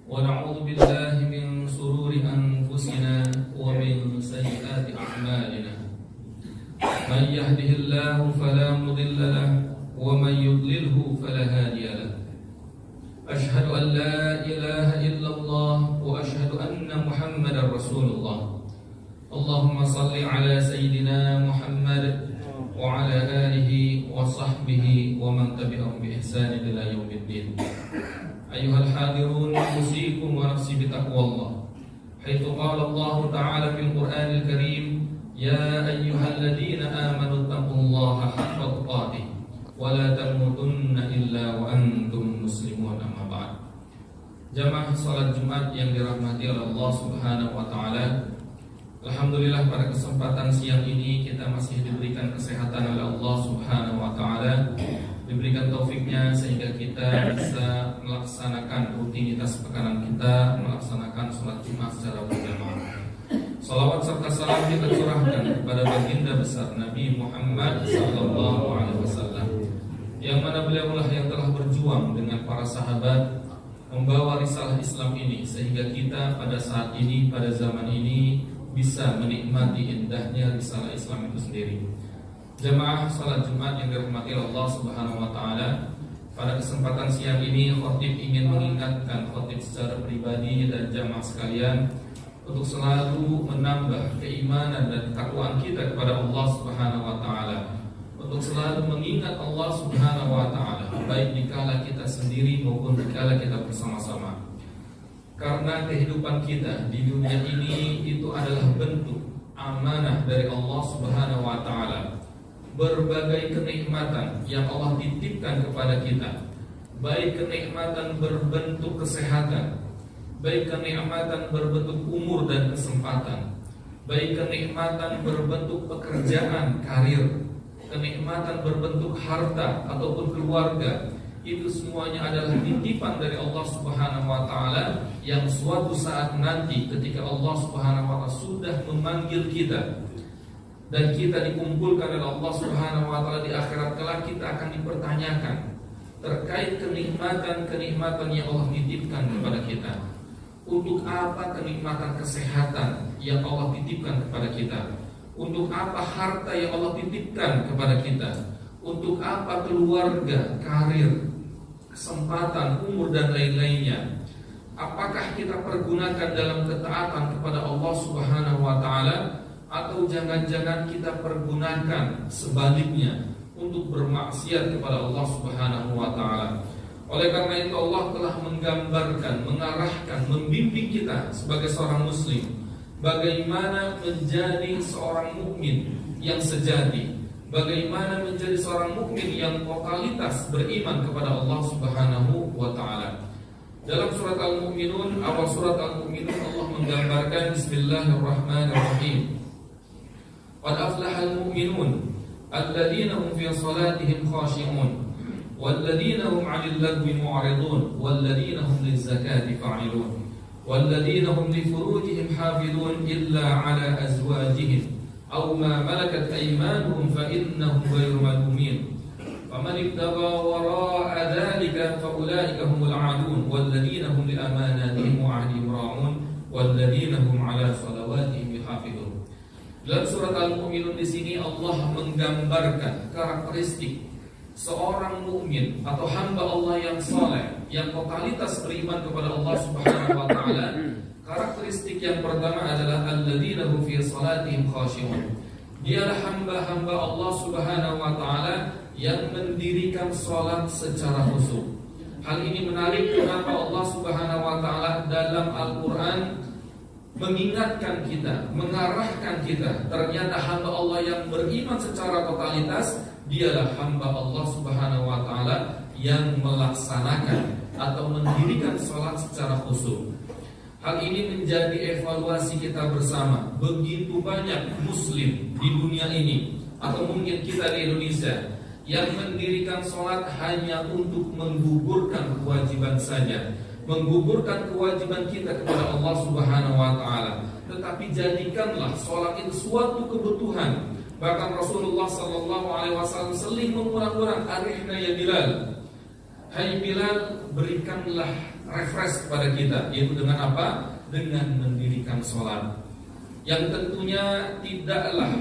ونعوذ بالله من شرور أنفسنا ومن سيئات أعمالنا من يهده الله فلا مضل له ومن يضلله فلا هادي له أشهد أن لا إله إلا الله وأشهد أن محمدا رسول الله اللهم صل على سيدنا محمد وعلى آله وصحبه ومن تبعهم بإحسان إلى يوم الدين أيها الحاضرون أوصيكم ونفسي بتقوى الله حيث قال الله تعالى في القرآن الكريم يا أيها الذين آمنوا اتقوا الله حق تقاته ولا تموتن إلا وأنتم مسلمون أما بعد. Jamaah salat Jumat yang dirahmati oleh Allah Subhanahu wa taala. Alhamdulillah pada kesempatan siang ini kita masih diberikan kesehatan oleh Allah Subhanahu wa taala, diberikan taufiknya sehingga kita bisa melaksanakan rutinitas pekanan kita, melaksanakan salat Jumat secara berjamaah. Salawat serta salam kita curahkan kepada baginda besar Nabi Muhammad sallallahu alaihi wasallam, yang mana beliaulah yang telah berjuang dengan para sahabat membawa risalah Islam ini sehingga kita pada saat ini, pada zaman ini bisa menikmati indahnya risalah Islam itu sendiri. Jamaah salat Jumat yang dirahmati Allah Subhanahu wa taala, pada kesempatan siang ini khatib ingin mengingatkan khatib secara pribadi dan jamaah sekalian untuk selalu menambah keimanan dan ketakwaan kita kepada Allah Subhanahu wa taala, untuk selalu mengingat Allah Subhanahu wa taala baik dikala kita sendiri maupun dikala kita bersama-sama. Karena kehidupan kita di dunia ini itu adalah bentuk amanah dari Allah Subhanahu wa taala. Berbagai kenikmatan yang Allah titipkan kepada kita, baik kenikmatan berbentuk kesehatan, baik kenikmatan berbentuk umur dan kesempatan, baik kenikmatan berbentuk pekerjaan, karir, kenikmatan berbentuk harta ataupun keluarga, itu semuanya adalah titipan dari Allah Subhanahu wa taala yang suatu saat nanti ketika Allah Subhanahu wa taala sudah memanggil kita dan kita dikumpulkan oleh Allah Subhanahu wa taala di akhirat kelak, kita akan dipertanyakan terkait kenikmatan-kenikmatan yang Allah titipkan kepada kita. Untuk apa kenikmatan kesehatan yang Allah titipkan kepada kita? Untuk apa harta yang Allah titipkan kepada kita? Untuk apa keluarga, karir, kesempatan, umur dan lain-lainnya? Apakah kita pergunakan dalam ketaatan kepada Allah Subhanahu wa taala, atau jangan-jangan kita pergunakan sebaliknya untuk bermaksiat kepada Allah Subhanahu wa taala? Oleh karena itu Allah telah menggambarkan, mengarahkan, membimbing kita sebagai seorang muslim bagaimana menjadi seorang mukmin yang sejati, bagaimana menjadi seorang mukmin yang totalitas beriman kepada Allah Subhanahu wa taala. Dalam surat Al-Mu'minun, awal surat Al-Mu'minun, Allah menggambarkan bismillahirrahmanirrahim. Qad aflahal mu'minun alladzina hum fi salatihim khashi'un walladzina hum 'anil lagwi mu'ridun walladzina hum liz-zakati fa'ilun walladzina hum li furujihim hafizun illa 'ala azwajihim aw ma malakat aymanuhum fa innahum ghayru malumin faman ibtagha wara'a dhalika fa ulaika humul 'adun walladzina hum li amanatihim wa 'ahdihim ra'un walladzina hum 'ala salawatihim hafizun. Dalam surat Al-Mu'minun di sini Allah menggambarkan karakteristik seorang mukmin atau hamba Allah yang saleh, yang totalitas beriman kepada Allah Subhanahu wa taala. Karakteristik yang pertama adalah alladzina hum fi salatihim khashi'un. Dialah hamba-hamba Allah Subhanahu wa taala yang mendirikan salat secara khusyuk. Hal ini menarik kenapa Allah Subhanahu wa taala dalam Al-Qur'an mengingatkan kita, mengarahkan kita. Ternyata hamba Allah yang beriman secara totalitas, dialah hamba Allah Subhanahu wa taala yang melaksanakan atau mendirikan salat secara khusyuk. Hal ini menjadi evaluasi kita bersama. Begitu banyak muslim di dunia ini, atau mungkin kita di Indonesia, yang mendirikan salat hanya untuk menggugurkan kewajiban saja, menggugurkan kewajiban kita kepada Allah Subhanahu wa taala. Tetapi jadikanlah salat itu suatu kebutuhan. Bahkan Rasulullah sallallahu alaihi wasallam sering mengulang-ulang, "Arihna ya Bilal." Hai Bilal, berikanlah refresh kepada kita, yaitu dengan apa? Dengan mendirikan sholat, yang tentunya tidaklah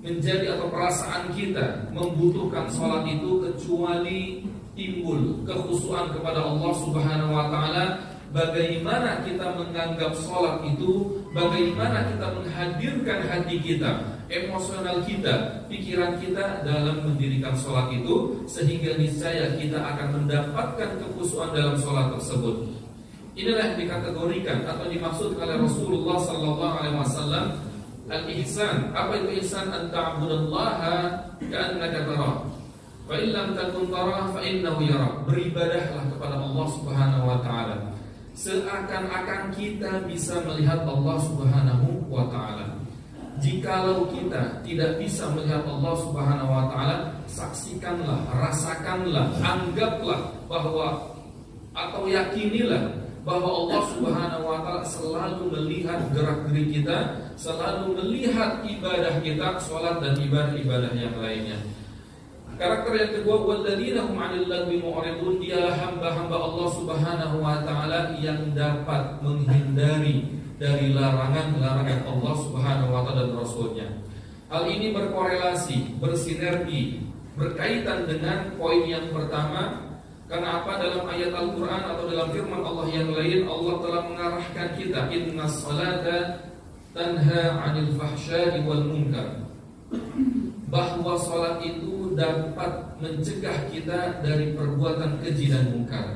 menjadi atau perasaan kita membutuhkan sholat itu kecuali timbul kekhusyuan kepada Allah Subhanahu wa taala. Bagaimana kita menganggap sholat itu, bagaimana kita menghadirkan hati kita, emosional kita, pikiran kita dalam mendirikan sholat itu, sehingga niscaya kita akan mendapatkan kekhusyuan dalam sholat tersebut. Inilah yang dikategorikan atau dimaksud oleh Rasulullah sallallahu alaihi wasallam al-ihsan. Apa itu ihsan? An ta'budallaha ka'annaka tarah, fa in lam takun tarah fa innahu yarak. Beribadahlah kepada Allah Subhanahu wa taala seakan-akan kita bisa melihat Allah Subhanahu wa taala. Jikalau kita tidak bisa melihat Allah Subhanahu wa taala, saksikanlah, rasakanlah, anggaplah bahwa atau yakinilah bahwa Allah Subhanahu wa taala selalu melihat gerak-gerik kita, selalu melihat ibadah kita, salat dan ibadah-ibadah yang lainnya. Karakter yang kedua, walladzina hum 'anil lagwi mu'ridun, dialah hamba-hamba Allah Subhanahu wa taala yang dapat menghindari dari larangan-larangan Allah Subhanahu wa taala dan Rasulnya. Hal ini berkorelasi, bersinergi, berkaitan dengan poin yang pertama. Karena apa? Dalam ayat Al-Quran atau dalam firman Allah yang lain, Allah telah mengarahkan kita, innas salata tanha 'anil fahsya'i wal munkar, bahwa salat itu dapat mencegah kita dari perbuatan keji dan mungkar.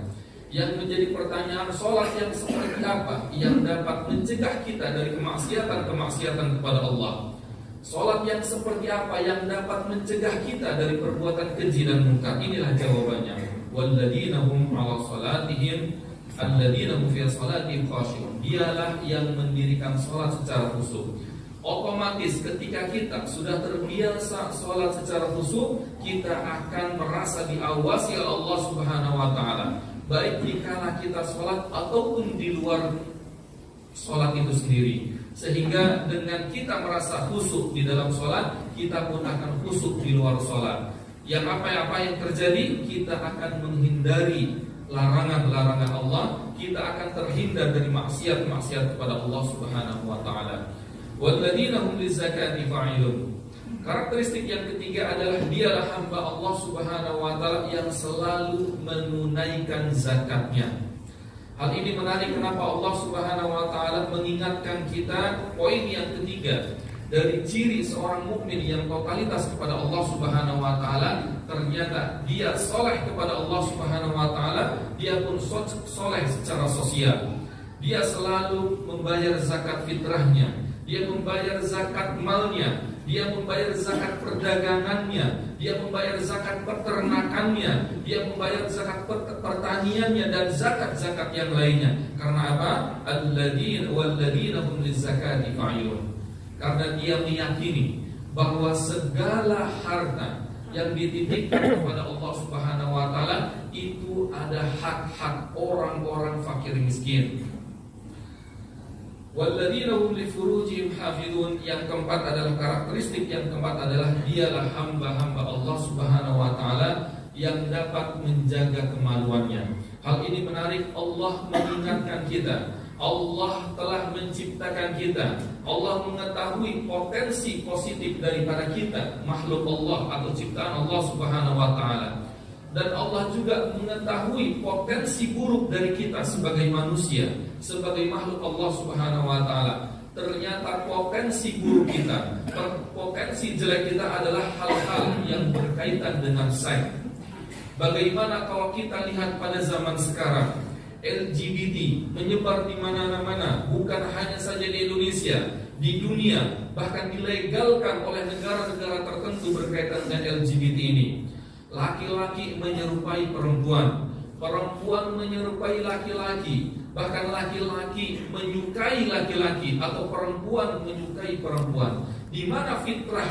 Yang menjadi pertanyaan, salat yang seperti apa yang dapat mencegah kita dari kemaksiatan kepada Allah? Salat yang seperti apa yang dapat mencegah kita dari perbuatan keji dan mungkar? Inilah jawabannya. Walladzina hum 'ala salatihim alladzina hum fi salatihim khashi'un. Dialah yang mendirikan salat secara khusyuk. Otomatis ketika kita sudah terbiasa sholat secara khusyuk, kita akan merasa diawasi oleh Allah Subhanahu wa taala, baik dikala kita sholat ataupun di luar sholat itu sendiri. Sehingga dengan kita merasa khusyuk di dalam sholat, kita pun akan khusyuk di luar sholat. Yang apa yang terjadi, kita akan menghindari larangan-larangan Allah, kita akan terhindar dari maksiat-maksiat kepada Allah Subhanahu wa taala. Walladzina hum lizakati fa'ilun. Karakteristik yang ketiga adalah dialah hamba Allah Subhanahu wa taala yang selalu menunaikan zakatnya. Hal ini menarik, kenapa Allah Subhanahu wa taala mengingatkan kita poin yang ketiga dari ciri seorang mukmin yang totalitas kepada Allah Subhanahu wa taala. Ternyata dia soleh kepada Allah Subhanahu wa taala, dia pun soleh secara sosial. Dia selalu membayar zakat fitrahnya, dia membayar zakat malnya, dia membayar zakat perdagangannya, dia membayar zakat peternakannya, dia membayar zakat pertaniannya dan zakat-zakat yang lainnya. Karena apa? Walladzina hum lizakati fa'ilun. Karena dia meyakini bahwa segala harta yang dititipkan kepada Allah Subhanahu wa taala itu ada hak-hak orang-orang fakir miskin. Walladzina hum li furujihim hafizun. Yang keempat adalah karakteristik yang keempat adalah dialah hamba-hamba Allah Subhanahu wa taala yang dapat menjaga kemaluannya. Hal ini menarik, Allah mengingatkan kita, Allah telah menciptakan kita, Allah mengetahui potensi positif daripada kita, makhluk Allah atau ciptaan Allah Subhanahu wa taala. Dan Allah juga mengetahui potensi buruk dari kita sebagai manusia, sebagai makhluk Allah Subhanahu wa taala. Ternyata potensi buruk kita, potensi jelek kita adalah hal-hal yang berkaitan dengan seks. Bagaimana kalau kita lihat pada zaman sekarang, LGBT menyebar di mana-mana, bukan hanya saja di Indonesia, di dunia, bahkan dilegalkan oleh negara-negara tertentu berkaitan dengan LGBT ini. Laki-laki menyerupai perempuan, perempuan menyerupai laki-laki, bahkan laki-laki menyukai laki-laki atau perempuan menyukai perempuan. Di mana fitrah?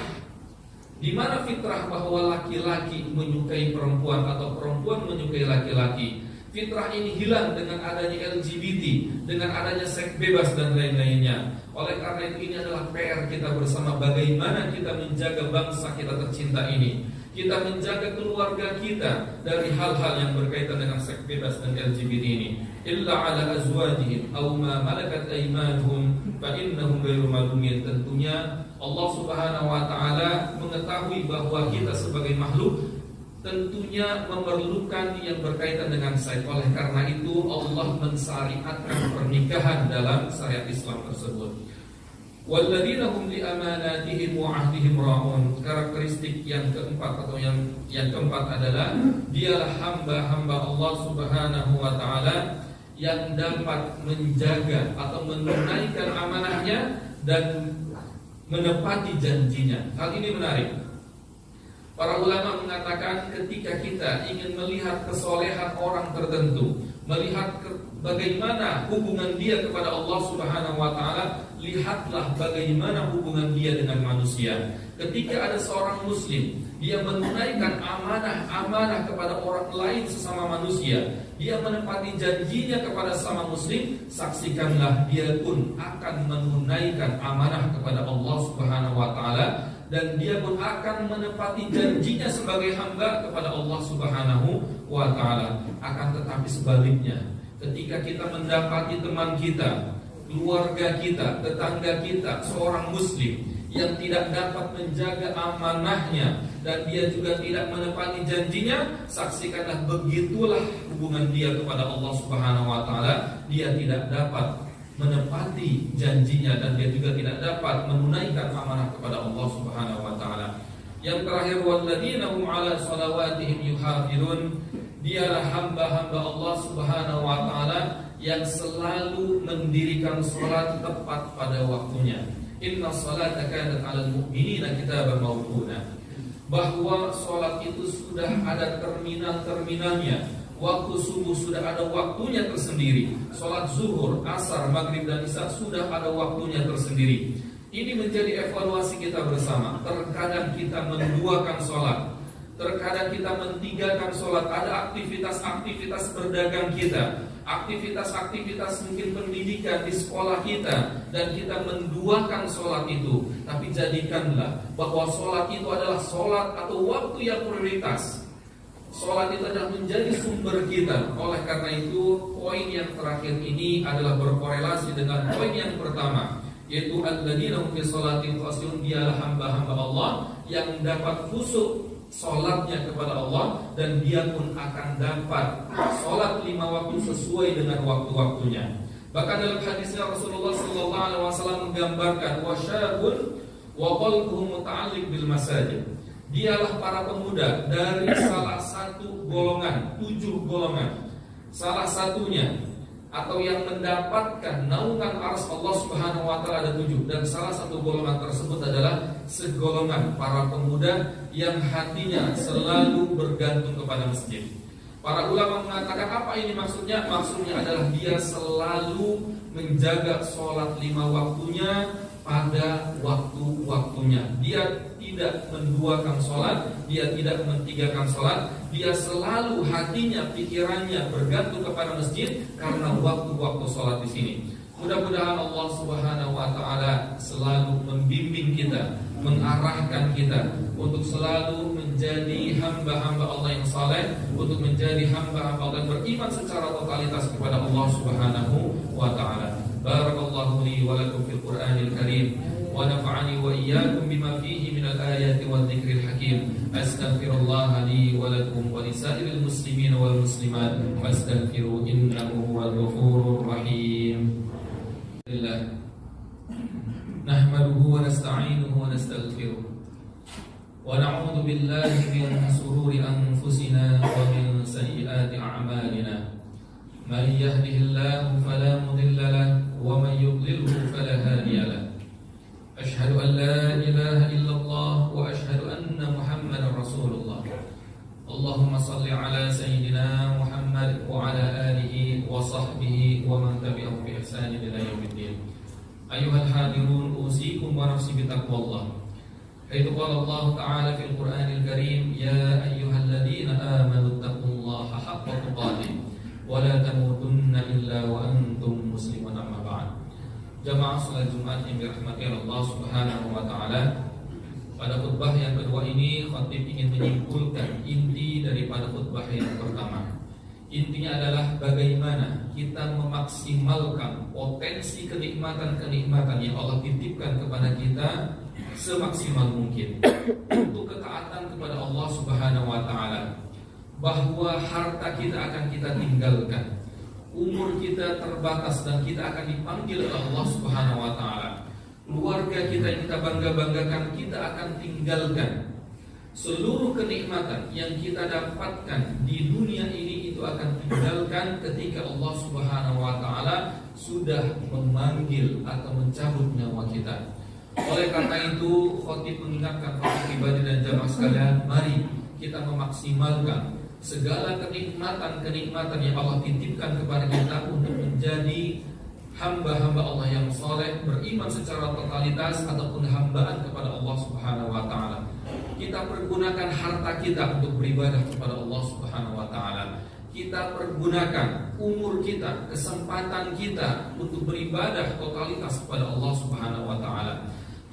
Di mana fitrah bahwa laki-laki menyukai perempuan atau perempuan menyukai laki-laki? Fitrah ini hilang dengan adanya LGBT, dengan adanya seks bebas dan lain-lainnya. Oleh karena itu, ini adalah PR kita bersama, bagaimana kita menjaga bangsa kita tercinta ini. kita menjaga keluarga kita dari hal-hal yang berkaitan dengan seks bebas dan LGBT ini. Illa ala azwajihim aw ma malakat aymanuhum fa innahum ghairu malumin. Tentunya Allah Subhanahu wa taala mengetahui bahwa kita sebagai makhluk tentunya memerlukan yang berkaitan dengan seks. Oleh karena itu Allah mensyariatkan pernikahan dalam syariat Islam tersebut. Walladzina hum li amanatihim wa ahdihim ra'un. Karakteristik yang keempat atau yang keempat adalah dialah hamba-hamba Allah Subhanahu wa taala yang dapat menjaga atau menunaikan amanahnya dan menepati janjinya. Hal ini menarik. Para ulama mengatakan ketika kita ingin melihat kesolehan orang tertentu, melihat bagaimana hubungan dia kepada Allah Subhanahu wa taala, lihatlah bagaimana hubungan dia dengan manusia. Ketika ada seorang muslim, dia menunaikan amanah kepada orang lain sesama manusia, dia menepati janjinya kepada sesama muslim, saksikanlah dia pun akan menunaikan amanah kepada Allah Subhanahu wa taala, dan dia pun akan menepati janjinya sebagai hamba kepada Allah Subhanahu wa taala. Akan tetapi sebaliknya, ketika kita mendapati teman kita, keluarga kita, tetangga kita, seorang muslim yang tidak dapat menjaga amanahnya dan dia juga tidak menepati janjinya, saksikanlah begitulah hubungan dia kepada Allah Subhanahu wa taala. Dia tidak dapat menepati janjinya dan dia juga tidak dapat menunaikan amanah kepada Allah Subhanahu wa taala. Yang terakhir, walladzina hum ala shalawatihim yuhafizun. Dialah hamba-hamba Allah Subhanahu wa taala yang selalu mendirikan salat tepat pada waktunya. Inna salata kanat 'alal mu'minina kitaban mawquta. Bahwa salat itu sudah ada terminalnya. Waktu subuh sudah ada waktunya tersendiri. Salat zuhur, asar, maghrib dan isya sudah ada waktunya tersendiri. Ini menjadi evaluasi kita bersama. Terkadang kita menduakan salat, terkadang kita mentinggalkan salat. Ada aktivitas-aktivitas berdagang kita, aktivitas-aktivitas mungkin pendidikan di sekolah kita, dan kita menduakan salat itu. Tapi jadikanlah bahwa salat itu adalah salat atau waktu yang prioritas. Salat itu adalah menjadi sumber kita. Oleh karena itu, poin yang terakhir ini adalah berkorelasi dengan poin yang pertama, yaitu alladzina hum fi sholatin khashi'un. Dialah hamba-hamba Allah yang dapat khusyuk salatnya kepada Allah, dan dia pun akan dapat salat 5 waktu sesuai dengan waktu-waktunya. Bahkan dalam hadisnya Rasulullah sallallahu alaihi wasallam menggambarkan wasyabun wa qalbuhu muta'alliq bil masajid. Dialah para pemuda dari salah satu golongan, 7 golongan. Salah satunya atau yang mendapatkan naungan arsy Allah Subhanahu wa taala ada 7, dan salah satu golongan tersebut adalah segolongan para pemuda yang hatinya selalu bergantung kepada masjid. Para ulama mengatakan apa ini maksudnya? Maksudnya adalah dia selalu menjaga sholat 5 waktunya pada waktu-waktunya. Dia tidak menduakan sholat, dia tidak mentinggalkan sholat, dia selalu hatinya, pikirannya bergantung kepada masjid karena waktu-waktu sholat di sini. Mudah-mudahan Allah Subhanahu wa taala selalu membimbing kita, mengarahkan kita untuk selalu menjadi hamba-hamba Allah yang saleh, untuk menjadi hamba-hamba Allah yang beriman secara totalitas kepada Allah Subhanahu wa taala. Barakallahu li wa lakum fil Qur'anil Karim wa nafa'ani wa iyyakum bima fihi minal ayati wadh dzikril hakim. Astaghfirullah li wa lakum wa lisairil muslimin wal muslimat fastaghfiru innahu huwal ghafurur rahim. Nahmaduhu wa nasta'inuhu wa nastaghfiruh wa na'udzu billahi min shururi anfusina wa min sayyiati a'malina. Man yahdihillahu fala mudilla lahu wa man yudlilhu fala hadiya lahu. Asyhadu an la ilaha illallah wa asyhadu anna Muhammadar Rasulullah. Allahumma salli ala sayyidina Muhammad wa ala alihi wa sahbihi wa man tabi'ahum bi ihsan ila yaumiddin. Ayuhal hadirun, usikum wa nafsi bitaqwallah. Haitsu qala Allah ta'ala fil Qur'anil Karim, ya ayyuhalladzina amanu taqullaha haqqa tuqatih wa la tamutunna illa wa antum muslimun. Amma ba'd. Jamaah salat Jumat yang dirahmati Allah Subhanahu wa taala. Pada khutbah yang kedua ini, khatib ingin menyimpulkan inti daripada khutbah yang pertama. Intinya adalah bagaimana kita memaksimalkan potensi kenikmatan-kenikmatan yang Allah titipkan kepada kita semaksimal mungkin untuk ketaatan kepada Allah Subhanahu wa taala. Bahwa harta kita akan kita tinggalkan, umur kita terbatas dan kita akan dipanggil oleh Allah Subhanahu wa taala. Keluarga kita yang kita bangga-banggakan kita akan tinggalkan. Seluruh kenikmatan yang kita dapatkan di dunia ini itu akan tinggalkan ketika Allah Subhanahu wa taala sudah memanggil atau mencabut nyawa kita. Oleh karena itu, khatib mengingatkan para pribadi dan jamaah sekalian, mari kita memaksimalkan segala kenikmatan-kenikmatan yang Allah titipkan kepada kita untuk menjadi hamba-hamba Allah yang soleh, beriman secara totalitas ataupun hambaan kepada Allah Subhanahu wa taala. Kita pergunakan harta kita untuk beribadah kepada Allah Subhanahu wa taala. Kita pergunakan umur kita, kesempatan kita untuk beribadah totalitas kepada Allah Subhanahu wa taala.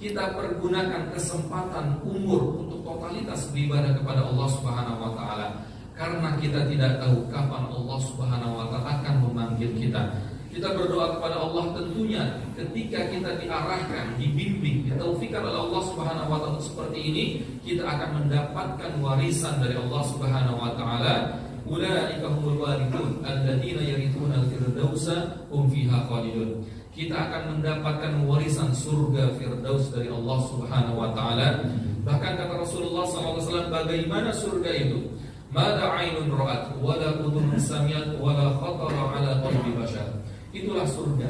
Kita pergunakan kesempatan umur untuk totalitas beribadah kepada Allah Subhanahu wa taala. Karena kita tidak tahu kapan Allah Subhanahu wa taala akan memanggil kita. Kita berdoa kepada Allah tentunya ketika kita diarahkan, dibimbing, ditaufikkan oleh Allah Subhanahu wa taala seperti ini, kita akan mendapatkan warisan dari Allah Subhanahu wa taala. Ulaika humul warithun alladzina yarithuna al-firdausa hum fiha khalidun. Kita akan mendapatkan warisan surga Firdaus dari Allah Subhanahu wa taala. Bahkan kata Rasulullah SAW, bagaimana surga itu? Mada ainun ra'at wala udhun sami'at wala khatara ala qalbi bashar. Itulah surga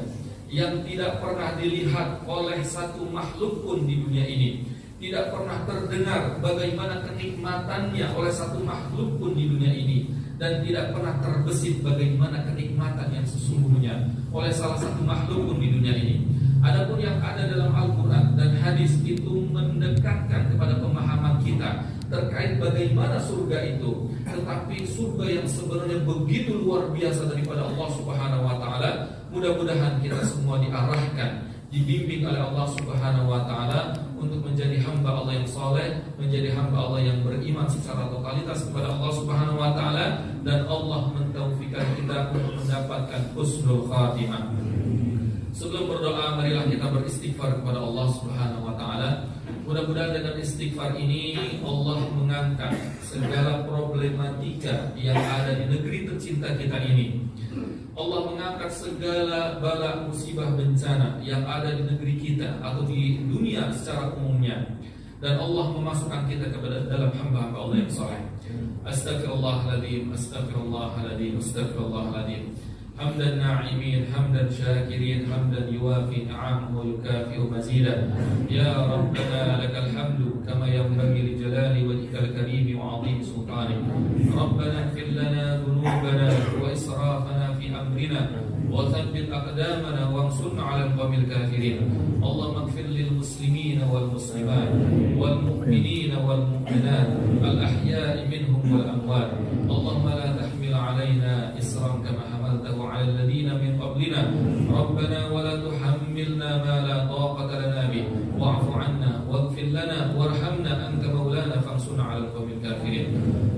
yang tidak pernah dilihat oleh satu makhluk pun di dunia ini. Tidak pernah terdengar bagaimana kenikmatannya oleh satu makhluk pun di dunia ini. Dan tidak pernah terbesit bagaimana kenikmatan yang sesungguhnya oleh salah satu makhluk pun di dunia ini. Adapun yang ada dalam Al-Quran dan hadis itu mendekatkan kepada pemahaman kita terkait bagaimana surga itu. Tetapi surga yang sebenarnya begitu luar biasa daripada Allah Subhanahu wa taala. Mudah-mudahan kita semua diarahkan, dibimbing oleh Allah Subhanahu wa taala untuk menjadi hamba Allah yang saleh, menjadi hamba Allah yang beriman secara totalitas kepada Allah Subhanahu wa taala, dan Allah mentaufikkan kita untuk mendapatkan husnul khatimah. Sebelum berdoa, marilah kita beristighfar kepada Allah Subhanahu wa taala. Mudah-mudahan dengan istighfar ini Allah mengangkat segala problematika yang ada di negeri tercinta kita ini. Allah mengangkat segala bala musibah bencana yang ada di negeri kita atau di dunia secara umumnya. Dan Allah memasukkan kita kepada dalam hamba-hamba Allah yang saleh. Astaghfirullahaladzim, astaghfirullahaladzim, astaghfirullahaladzim. Hamdan na'imin, hamdan syakirin, hamdan yuwafi ni'amahu wa yukafi'u mazidah. Ya Rabbana lakal hamdu kama yanbaghi li jalali wajhikal karim wa 'azimi sultanik. Rabbana ighfir lana dhunubana wa israfana fi amrina wa thabbit aqdamana wansurna 'alal qawmil kafirin. Allahumma ighfir lil muslimin wal muslimat wal mu'minin wal mu'minat al ahya'i minhum wal amwat. Allahumma la tahmil 'alaina isran kama hamaltahu على الذين من قبلنا ربنا ولا تحملنا ما لا طاقة لنا به واعف عنا واغفر لنا وارحمنا أنت مولانا فانصرنا على القوم الكافرين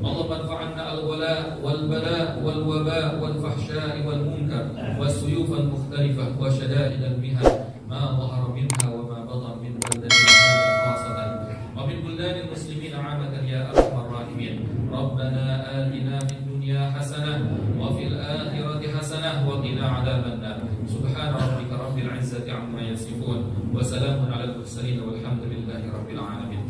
اللهم ادفع عنا الولاء والبلاء والوباء والفحشاء والمنكر والسيوف المختلفة وشدائد المهن ما ظهر منها وما بطن من بلدتنا خاصة ومن بلدان المسلمين عامة يا أرحم الراحمين ربنا آتنا في الدنيا حسنة وفي الآخرة حسنة وقنا عذاب النار سبحان ربك رب العزة عما يصفون وسلام على المرسلين والحمد لله رب العالمين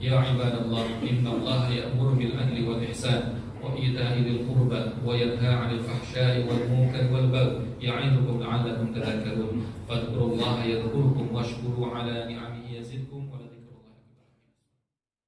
يا عباد الله إن الله يأمر بالعدل والإحسان وإيتاء ذي القربى وينهى عن الفحشاء والمنكر والبغي يعظكم لعلكم تذكرون فاذكروا الله يذكركم واشكروا على نعمه يزدكم